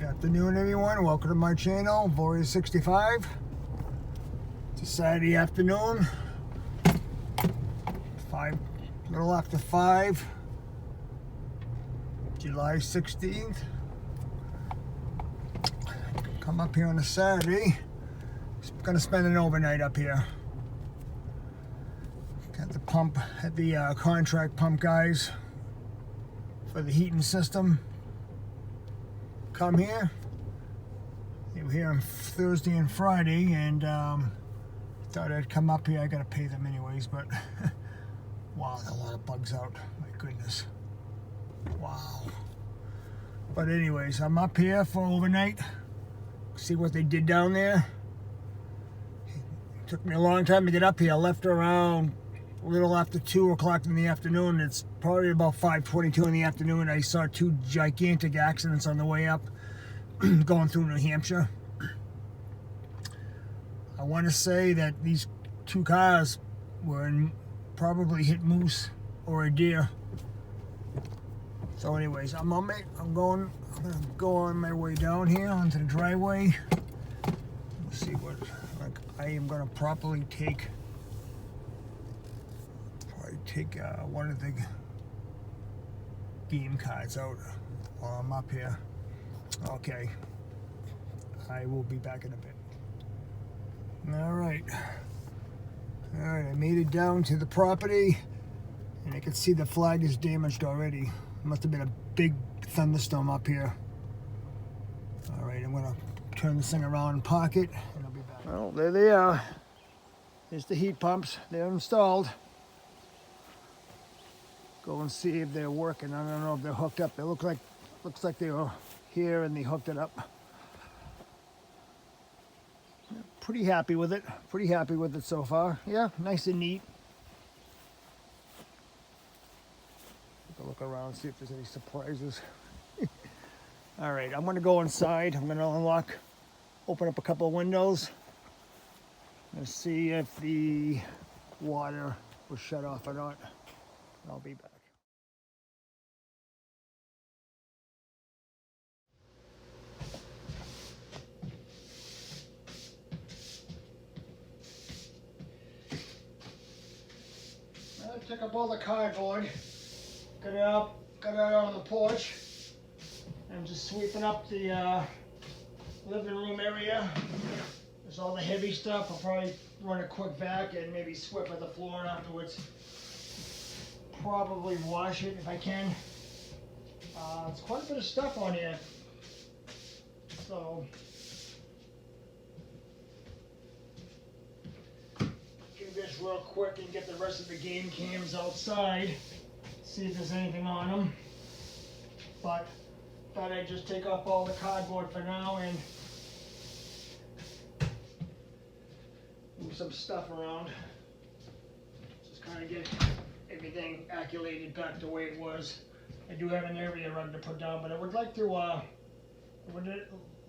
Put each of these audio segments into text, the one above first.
Good afternoon, everyone. Welcome to my channel, Voria65. It's a Saturday afternoon, a little after 5, July 16th. Come up here on a Saturday. Gonna spend an overnight up here. Got the pump at the contract pump guys for the heating system. Come here. They were here on Thursday and Friday, and thought I'd come up here. I gotta pay them anyways, but wow, there's a lot of bugs out. My goodness. Wow. But anyways, I'm up here for overnight. See what they did down there. It took me a long time to get up here. I left around a little after 2 o'clock in the afternoon. It's probably about 5:22 in the afternoon. I saw 2 gigantic accidents on the way up going through New Hampshire. I want to say that these 2 cars probably hit moose or a deer. So anyways, I'm gonna go on my way down here onto the driveway. Let's see what I am gonna probably take one of the game cards out while I'm up here. Okay, I will be back in a bit. All right, I made it down to the property, and I can see the flag is damaged already. Must have been a big thunderstorm up here. All right, I'm gonna turn this thing around and park it, and I'll be back. Well, there they are. There's the heat pumps. They're installed. Go and see if they're working. I don't know if they're hooked up. They looks like they were here and they hooked it up. Pretty happy with it. Pretty happy with it so far. Yeah, nice and neat. Take a look around, see if there's any surprises. All right, I'm gonna go inside. I'm gonna open up a couple of windows and see if the water was shut off or not. I'll be back. I took up all the cardboard, got it out on the porch. I'm just sweeping up the living room area. There's all the heavy stuff. I'll probably run a quick vac and maybe sweep up the floor afterwards. Probably wash it if I can. It's quite a bit of stuff on here. So do this real quick and get the rest of the game cams outside. See if there's anything on them. But thought I'd just take off all the cardboard for now and move some stuff around. Just kind of get everything acculated back the way it was. I do have an area rug to put down, but I would like to, at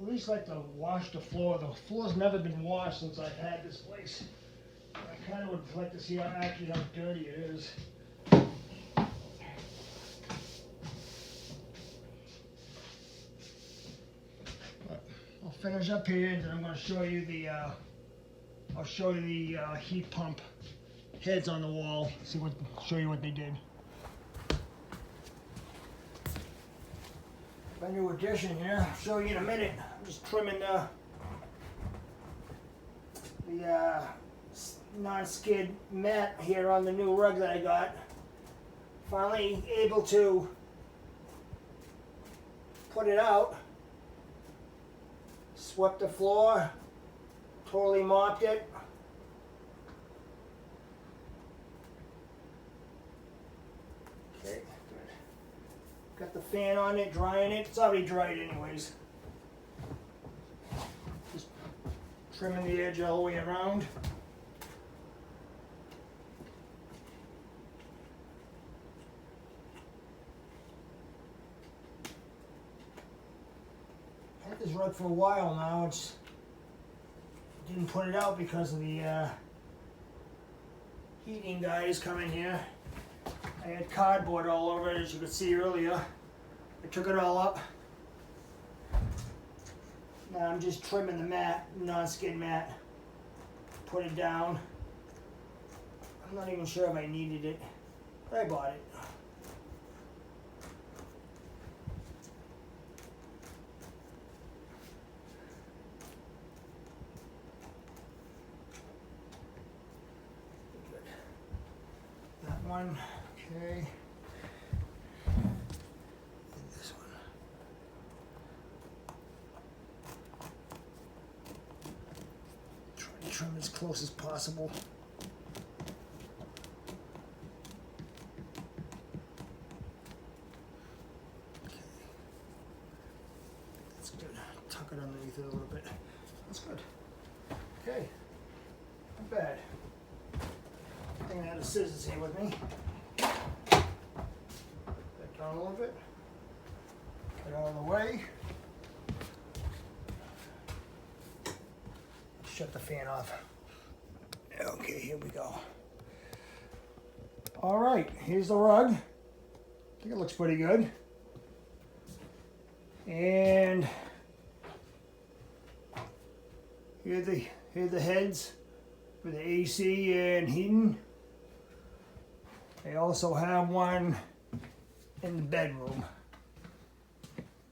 least like to wash the floor. The floor's never been washed since I've had this place. I kind of would like to see how dirty it is. I'll finish up here, and then I'm going to show you the heat pump heads on the wall. Show you what they did. A new addition here. I'll show you in a minute. I'm just trimming the non-skid mat here on the new rug that I got. Finally able to put it out. Swept the floor, totally mopped it. Okay, good. Got the fan on it, drying it. It's already dried anyways. Just trimming the edge all the way around. I had this rug for a while now. Didn't put it out because of the heating guys coming here. I had cardboard all over it, as you could see earlier. I took it all up. Now I'm just trimming the mat, non-skid mat. Put it down. I'm not even sure if I needed it, but I bought it. Good. That one, okay. And this one. Try to trim as close as possible. Tuck it underneath it a little bit. That's good. Okay. Not bad. I think I have the scissors here with me. Back down a little bit. Get out of the way. Shut the fan off. Okay, here we go. All right, here's the rug. I think it looks pretty good. And here are the heads for the AC and heating. They also have one in the bedroom.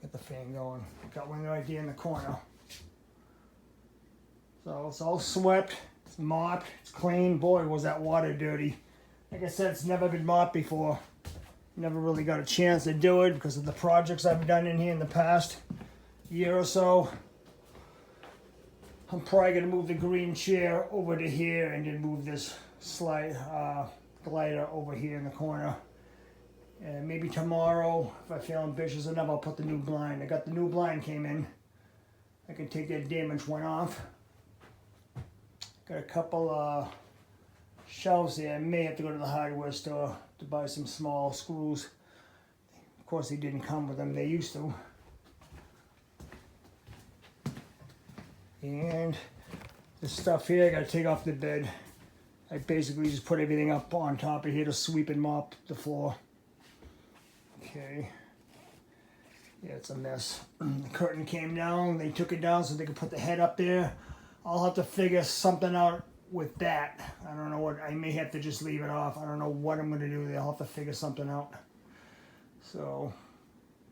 Get the fan going. Got one right there in the corner. So it's all swept, it's mopped, it's clean. Boy, was that water dirty. Like I said, it's never been mopped before. Never really got a chance to do it because of the projects I've done in here in the past year or so. I'm probably gonna move the green chair over to here and then move this glider over here in the corner. And maybe tomorrow, if I feel ambitious enough, I'll put the new blind. I got the new blind came in. I can take that damaged one off. Got a couple shelves there. I may have to go to the hardware store to buy some small screws. Of course, they didn't come with them. They used to. And this stuff here, I gotta take off the bed. I basically just put everything up on top of here to sweep and mop the floor. Okay. Yeah, it's a mess. The curtain came down. They took it down so they could put the head up there. I'll have to figure something out with that. I don't know what, I may have to just leave it off. I don't know what I'm gonna do there. I'll have to figure something out. So,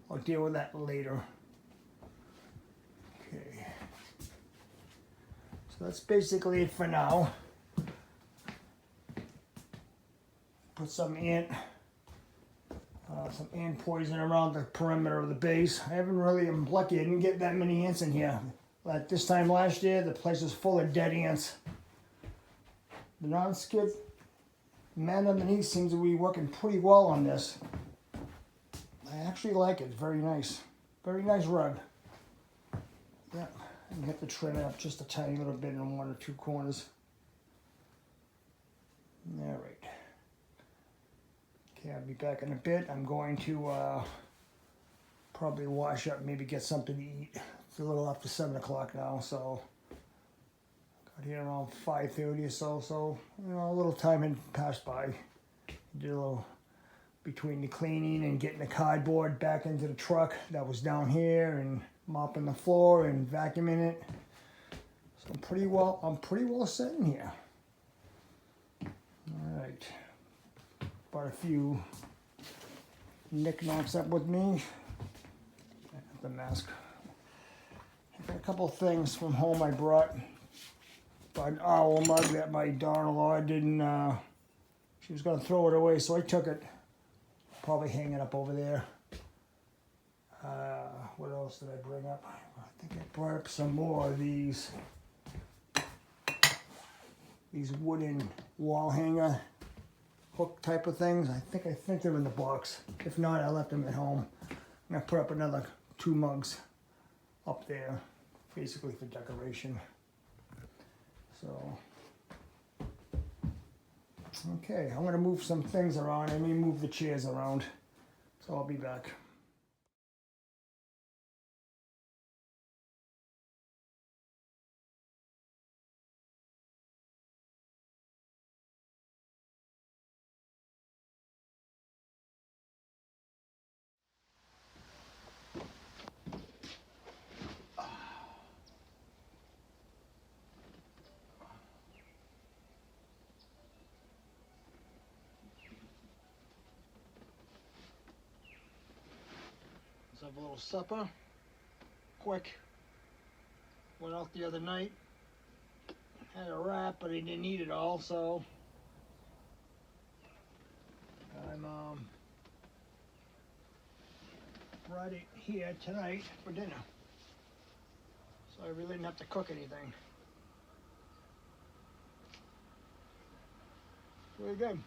I'll deal with that later. Okay. So that's basically it for now. Put some ant poison around the perimeter of the base. I haven't really, I'm lucky I didn't get that many ants in here. Like this time last year, the place was full of dead ants. The non-skid mat underneath seems to be working pretty well on this. I actually like it. It's very nice. Very nice rug. Yeah, you have to trim it up just a tiny little bit in one or two corners. All right. Okay, I'll be back in a bit. I'm going to probably wash up, maybe get something to eat. It's a little after 7 o'clock now, so got here around 5:30 or so. So you know, a little time had passed by. Did a little between the cleaning and getting the cardboard back into the truck that was down here, and mopping the floor and vacuuming it. So I'm pretty well set in here. All right. Brought a few knickknacks up with me. The mask. I got a couple of things from home I brought. An owl mug that my daughter-in-law didn't, she was going to throw it away, so I took it. Probably hang it up over there. What else did I bring up? I think I brought up some more of these wooden wall hanger hook type of things. I think they're in the box. If not, I left them at home. I'm gonna put up another 2 mugs up there, basically for decoration. So, okay, I'm gonna move some things around. I may move the chairs around, so I'll be back. Let's have a little supper. Quick. Went out the other night. Had a wrap, but he didn't eat it all, so I'm brought it here tonight for dinner. So I really didn't have to cook anything. Really good.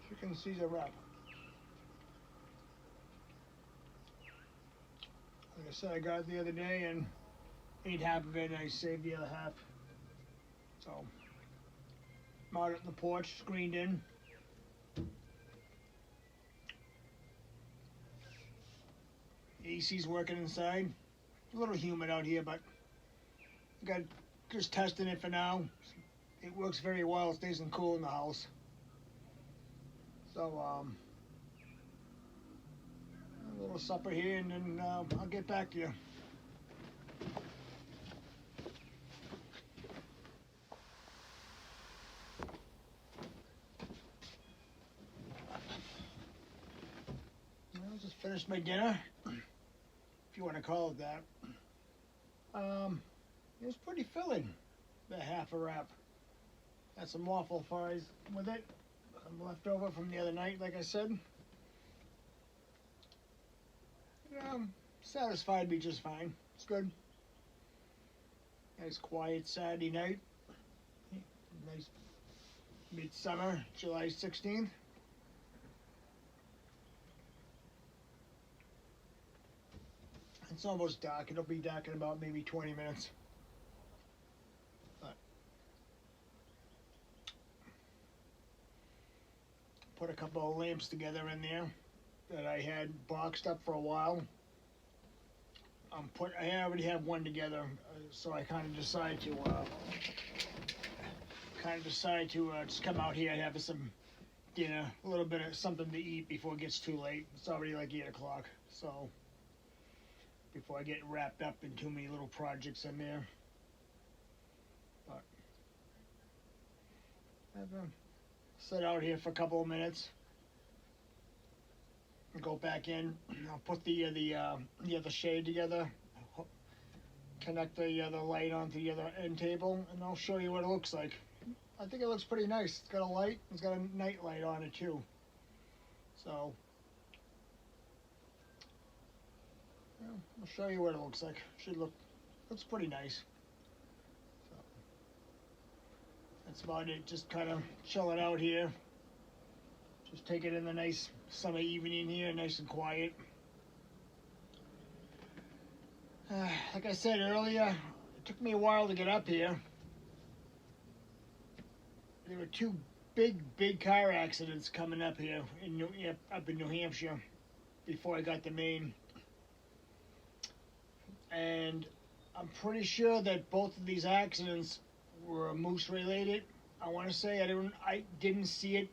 Chicken Caesar wrap. Like I said, I got it the other day and ate half of it and I saved the other half. So I'm out at the porch, screened in. The AC's working inside. It's a little humid out here, but I got just testing it for now. It works very well. It stays cool in the house. So a little supper here, and then I'll get back to you. I just finished my dinner, if you want to call it that. It was pretty filling, the half a wrap. Had some waffle fries with it, some left over from the other night, like I said. Satisfied me just fine. It's good. Nice quiet Saturday night. Nice midsummer, July 16th. It's almost dark. It'll be dark in about maybe 20 minutes. But put a couple of lamps together in there that I had boxed up for a while. I already have one together, so I kind of decided to just come out here and have some dinner, a little bit of something to eat before it gets too late. It's already like 8 o'clock, so before I get wrapped up in too many little projects in there. But I've sit out here for a couple of minutes. Go back in. I'll put the other shade together. Connect the light onto the other end table, and I'll show you what it looks like. I think it looks pretty nice. It's got a light. It's got a night light on it too. So yeah, I'll show you what it looks like. Looks pretty nice. So that's about it. Just kind of chilling out here. Just take it in the nice summer evening here, nice and quiet. Like I said earlier, it took me a while to get up here. There were two big car accidents coming up here up in New Hampshire before I got to Maine. And I'm pretty sure that both of these accidents were moose related. I want to say I didn't see it.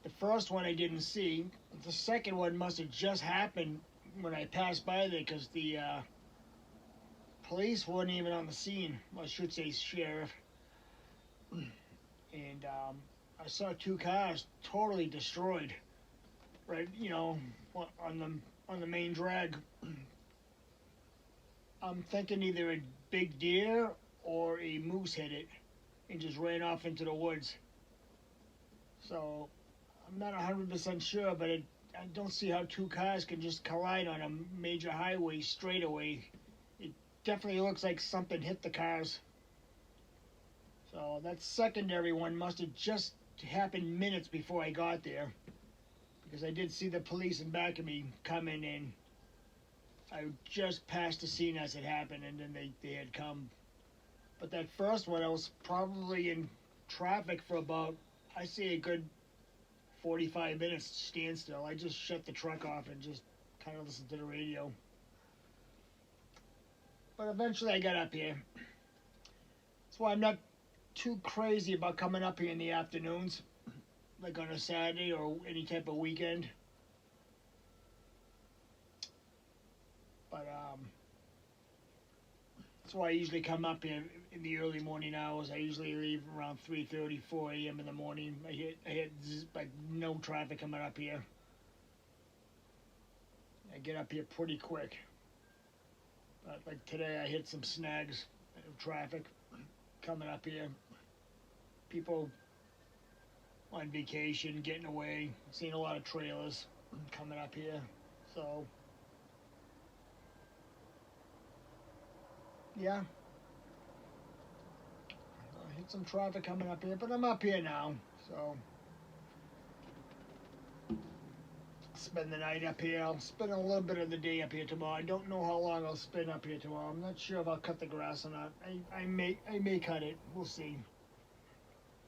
The first one I didn't see. The second one must have just happened when I passed by there, because the police weren't even on the scene. Well, I should say sheriff. And I saw two cars totally destroyed, right? On the main drag. I'm thinking either a big deer or a moose hit it and just ran off into the woods. So I'm not 100% sure, but I don't see how two cars can just collide on a major highway straightaway. It definitely looks like something hit the cars. So that secondary one must have just happened minutes before I got there, because I did see the police in back of me coming in. I just passed the scene as it happened, and then they had come. But that first one, I was probably in traffic for about, I say, a good 45 minutes standstill. I just shut the truck off and just kind of listened to the radio. But eventually I got up here. That's why I'm not too crazy about coming up here in the afternoons, like on a Saturday or any type of weekend. That's why I usually come up here in the early morning hours. I usually leave around 3:30, 4 a.m. in the morning. I hit like no traffic coming up here. I get up here pretty quick. But like today, I hit some snags of traffic coming up here. People on vacation, getting away. Seeing a lot of trailers coming up here. So, yeah. I hit some traffic coming up here, but I'm up here now. So, spend the night up here. I'll spend a little bit of the day up here tomorrow. I don't know how long I'll spend up here tomorrow. I'm not sure if I'll cut the grass or not. I may cut it. We'll see.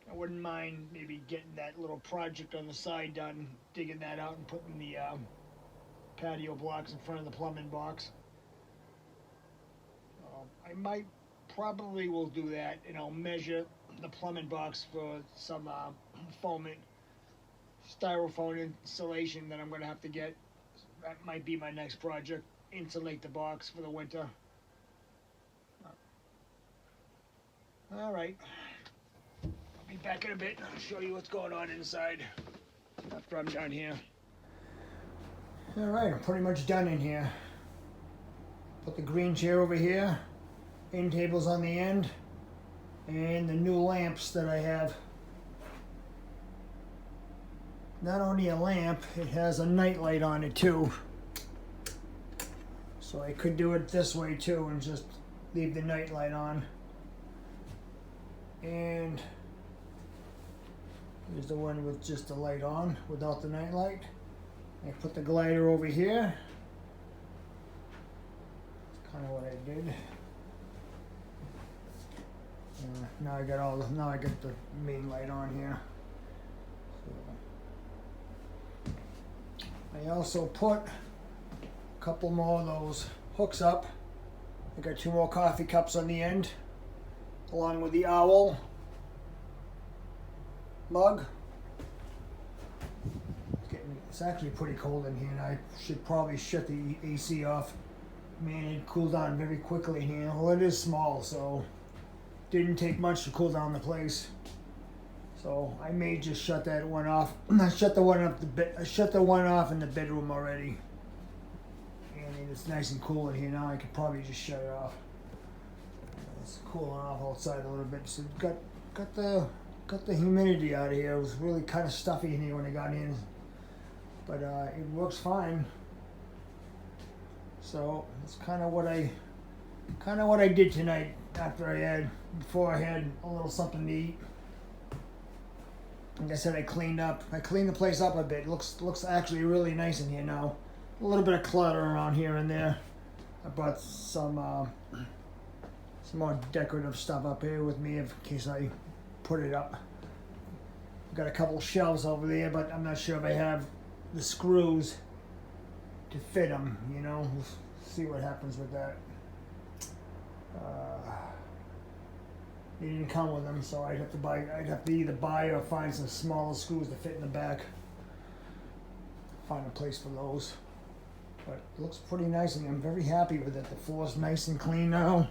I wouldn't mind maybe getting that little project on the side done, digging that out and putting the patio blocks in front of the plumbing box. I might probably will do that, and I'll measure the plumbing box for some foaming styrofoam insulation that I'm going to have to get. That might be my next project. Insulate the box for the winter. All right. I'll be back in a bit and I'll show you what's going on inside after I'm done here. All right, I'm pretty much done in here. Put the green chair over here. End tables on the end. And the new lamps that I have. Not only a lamp, it has a night light on it too. So I could do it this way too and just leave the night light on. And here's the one with just the light on without the night light. I put the glider over here. That's kind of what I did. Now I got the main light on here. So, I also put a couple more of those hooks up. I got 2 more coffee cups on the end, along with the owl mug. It's actually pretty cold in here, and I should probably shut the AC off. Man, it cooled down very quickly here. Well, it is small, so didn't take much to cool down the place. So I may just shut that one off. I shut the one off in the bedroom already. And it's nice and cool in here now. I could probably just shut it off. It's cooling off outside a little bit. So got the humidity out of here. It was really kind of stuffy in here when I got in, but it works fine. So it's kind of what I did tonight before I had a little something to eat. Like I said, I cleaned the place up a bit. It looks actually really nice in here now. A little bit of clutter around here and there. I brought some more decorative stuff up here with me in case I put it up. I've got a couple shelves over there, but I'm not sure if I have the screws to fit them. You know, we'll see what happens with that. They didn't come with them, so I'd have to either buy or find some smaller screws to fit in the back. Find a place for those. But it looks pretty nice, and I'm very happy with it. The floor's nice and clean now.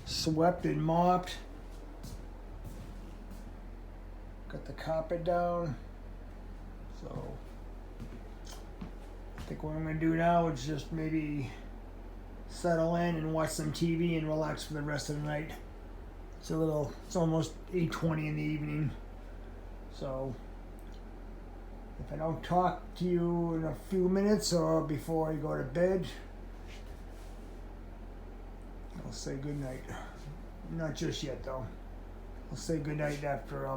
Swept and mopped. Got the carpet down. So I think what I'm gonna do now is just maybe settle in and watch some TV and relax for the rest of the night. It's almost 8:20 in the evening. So if I don't talk to you in a few minutes or before I go to bed, I'll say good night. Not just yet though. I'll say good night after I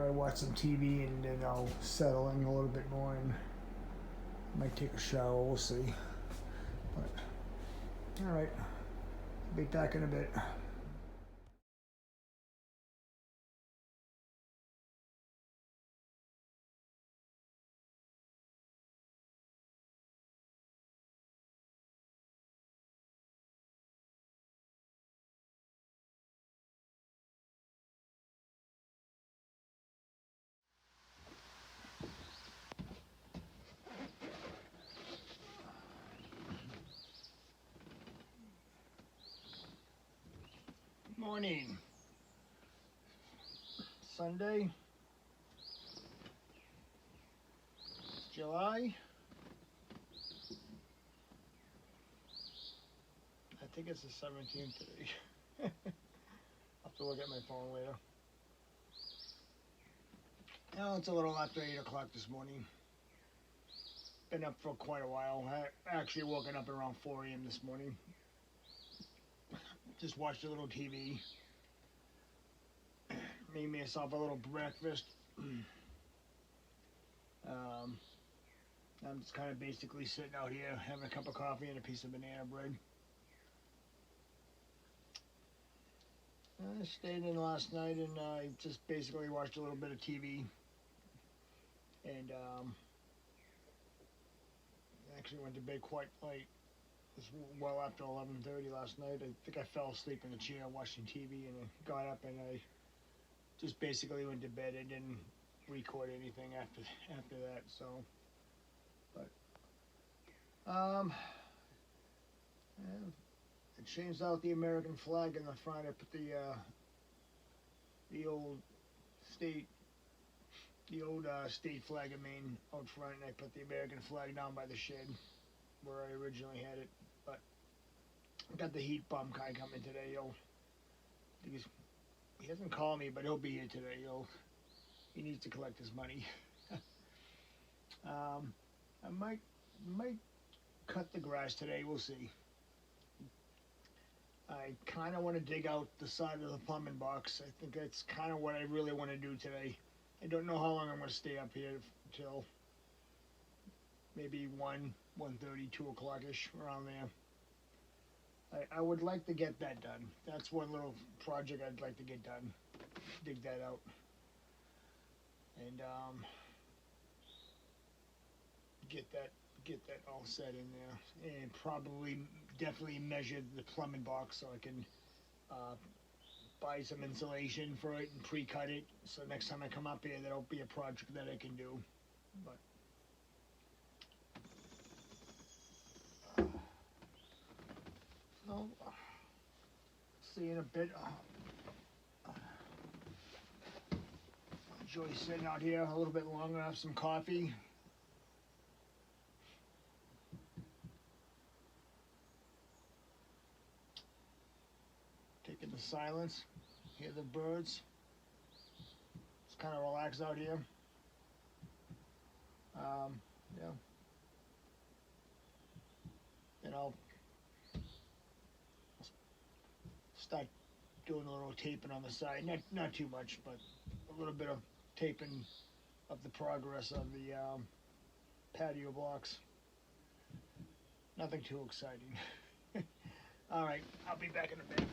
watch some TV, and then I'll settle in a little bit more and might take a shower. We'll see. But all right, be back in a bit. morning. Sunday, July. I think it's the 17th today. I'll have to look at my phone later. Now it's a little after 8 o'clock this morning. Been up for quite a while. I actually woken up around 4 a.m. this morning. Just watched a little TV. Made myself a little breakfast. I'm just kind of basically sitting out here having a cup of coffee and a piece of banana bread. I stayed in last night and I just basically watched a little bit of TV. And actually went to bed quite late. It was well after 11:30 last night. I think I fell asleep in the chair watching TV and I got up and I just basically went to bed. I didn't record anything after that. So, but yeah, I changed out the American flag in the front. I put the old state. The old state flag of Maine out front, and I put the American flag down by the shed where I originally had it. But I got the heat pump guy coming today. He hasn't called me, but he'll be here today. He needs to collect his money. I might cut the grass today. We'll see. I kind of want to dig out the side of the plumbing box. I think that's kind of what I really want to do today. I don't know how long I'm going to stay up here till maybe 1:30, 2 o'clock-ish, around there. I would like to get that done. That's one little project I'd like to get done. Dig that out. And get that all set in there. And probably definitely measure the plumbing box so I can buy some insulation for it and pre-cut it, so next time I come up here that'll be a project that I can do. But so see you in a bit. Enjoy sitting out here a little bit longer, have some coffee. Take in the silence, hear the birds. It's kind of relaxed out here. Yeah. Then I'll start doing a little taping on the side. Not too much, but a little bit of taping of the progress of the patio blocks. Nothing too exciting. All right, I'll be back in a bit.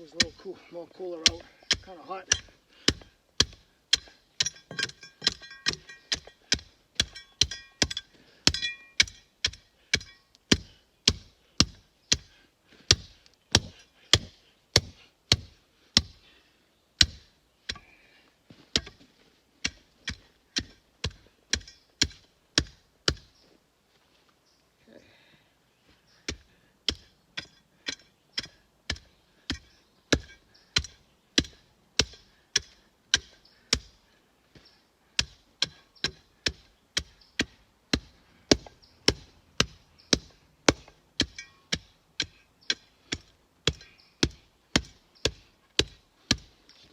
It's a little cool, more cooler out. Kind of hot.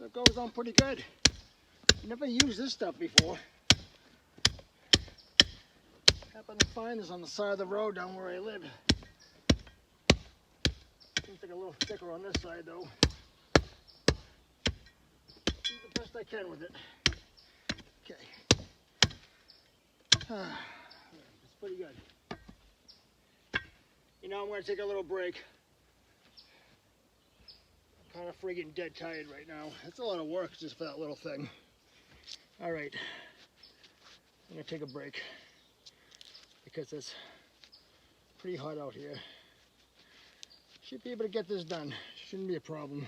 That goes on pretty good. Never used this stuff before. Happened to find this on the side of the road down where I live. Seems like a little thicker on this side though. Do the best I can with it. Okay. It's pretty good. You know, I'm going to take a little break. I'm kind of friggin' dead tired right now. It's a lot of work just for that little thing. All right. I'm going to take a break because it's pretty hot out here. Should be able to get this done. Shouldn't be a problem.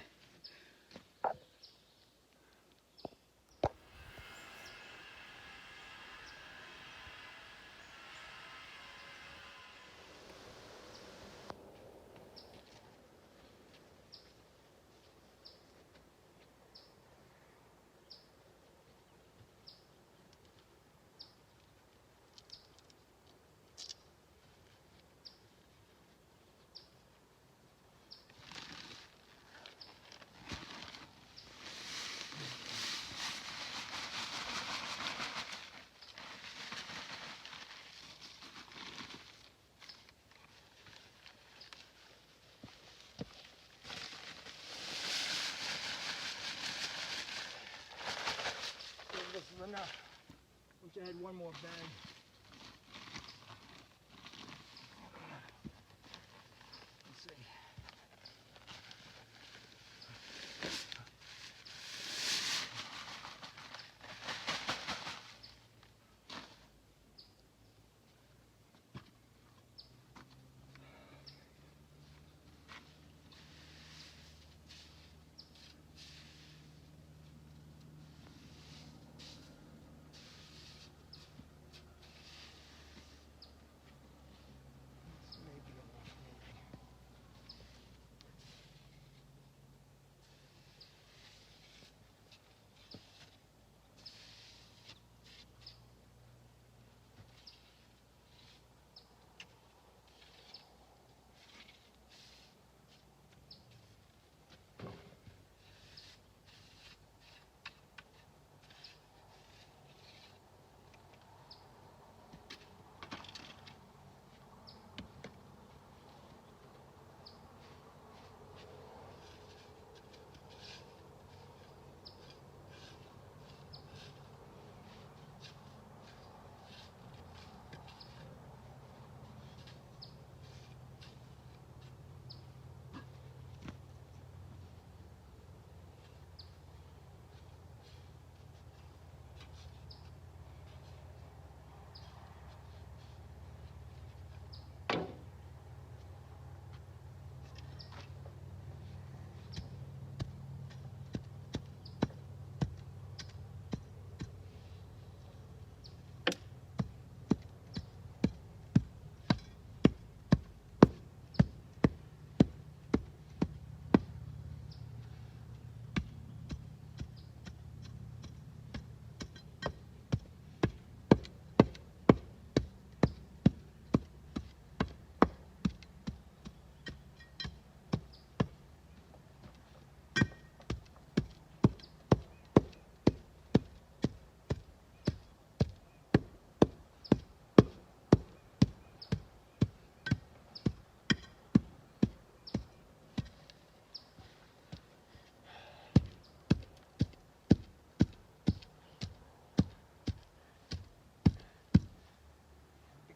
This is enough. Wish I had one more bag. Let's see.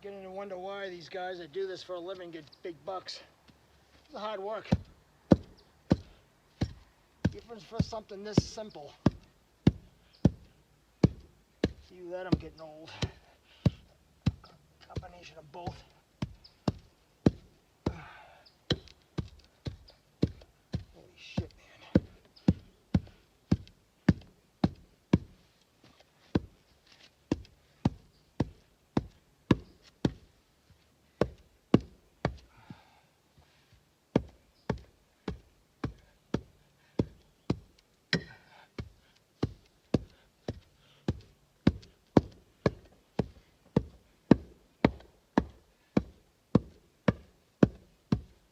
Beginning to wonder why these guys that do this for a living get big bucks. It's hard work. difference for something this simple. See that I'm getting old. Combination of both. Holy shit, man.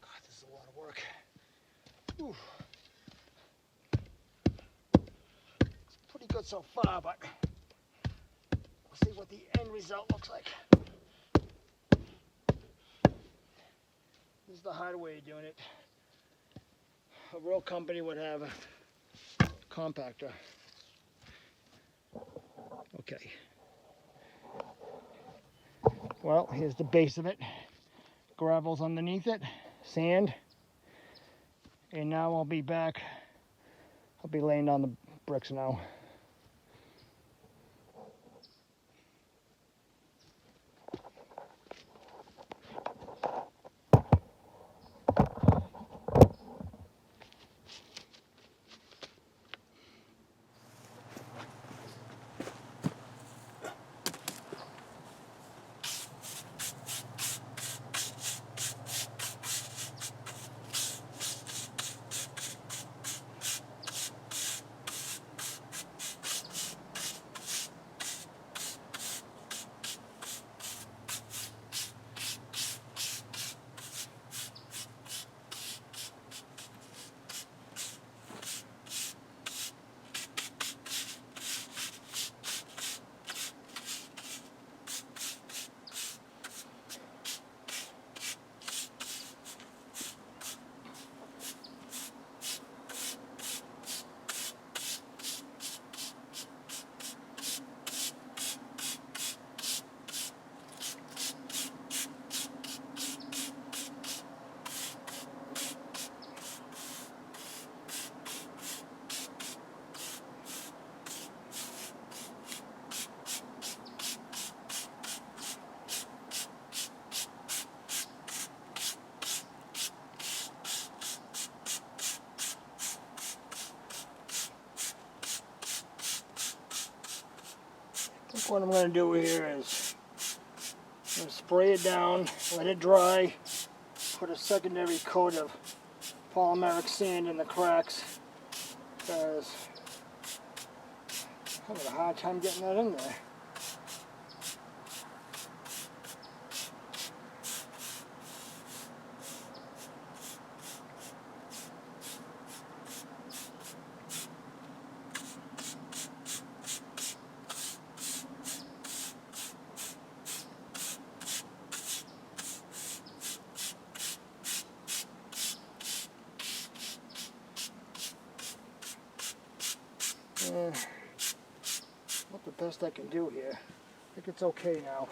God, this is a lot of work. Whew. It's pretty good so far, but we'll see what the end result looks like. This is the hard way of doing it. A real company would have a compactor. Okay. Well, here's the base of it. Gravel's underneath it, sand. And now I'll be back. I'll be laying down the bricks now. I think what I'm going to do here is I'm going to spray it down, let it dry, put a secondary coat of polymeric sand in the cracks, because I'm having a hard time getting that in there. Not the best I can do here. I think it's okay now.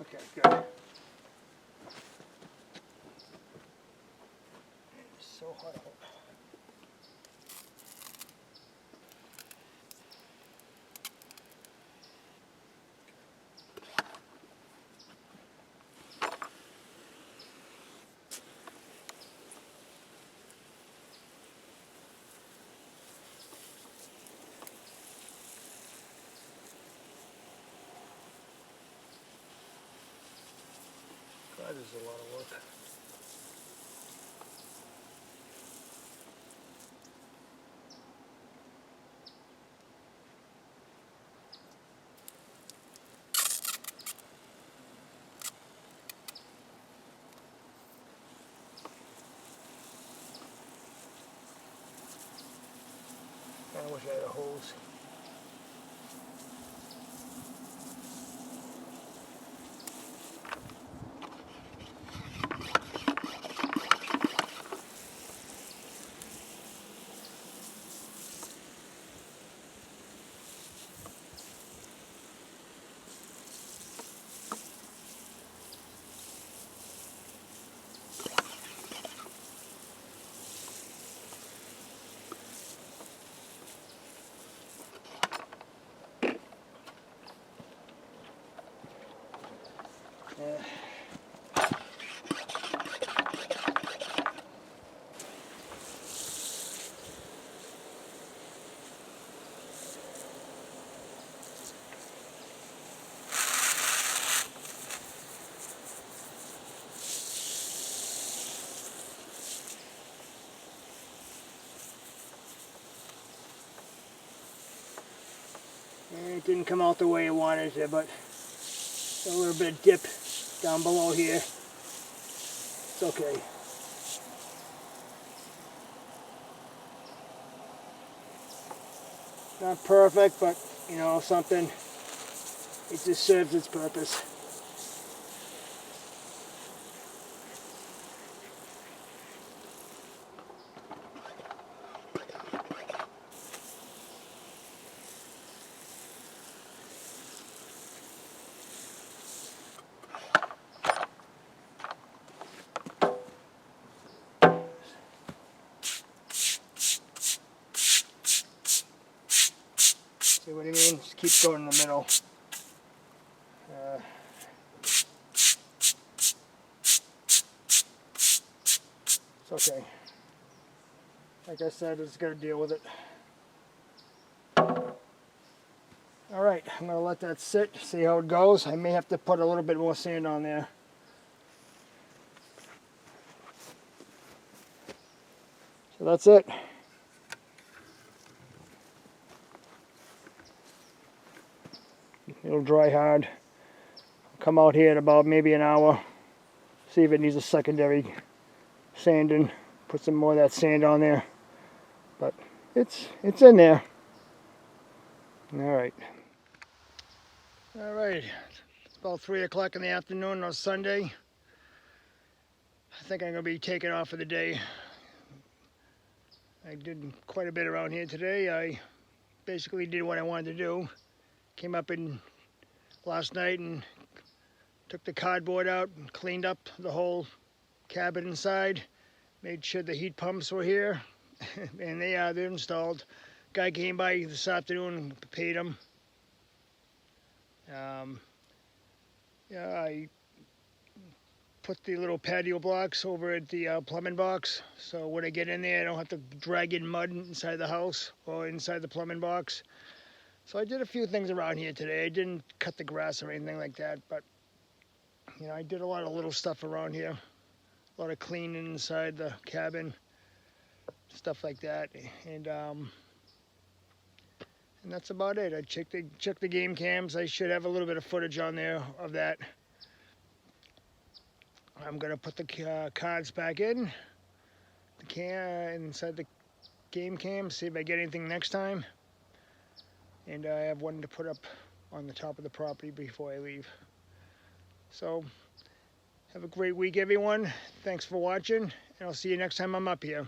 Okay, good. It's so hot out. That is a lot of work. I wish I had a hose. It didn't come out the way I wanted it, but a little bit of dip down below here. It's okay. Not perfect, but you know, something. It just serves its purpose. See what I mean? Just keep going in the middle. It's okay. Like I said, it's got to deal with it. Alright, I'm going to let that sit, see how it goes. I may have to put a little bit more sand on there. So that's it. It'll dry hard. Come out here in about maybe an hour. See if it needs a secondary sanding. Put some more of that sand on there. But it's in there. Alright. Alright. It's about 3 o'clock in the afternoon on Sunday. I think I'm going to be taking off for the day. I did quite a bit around here today. I basically did what I wanted to do. Came up in last night and took the cardboard out and cleaned up the whole cabin inside. Made sure the heat pumps were here, and they're installed. Guy came by this afternoon and paid him. Yeah, I put the little patio blocks over at the plumbing box, so when I get in there I don't have to drag in mud inside the house or inside the plumbing box. So I did a few things around here today. I didn't cut the grass or anything like that, but you know, I did a lot of little stuff around here. A lot of cleaning inside the cabin, stuff like that, and that's about it. I checked the game cams. I should have a little bit of footage on there of that. I'm gonna put the cards back in the inside the game cam. See if I get anything next time. And I have one to put up on the top of the property before I leave. So have a great week, everyone. Thanks for watching, and I'll see you next time I'm up here.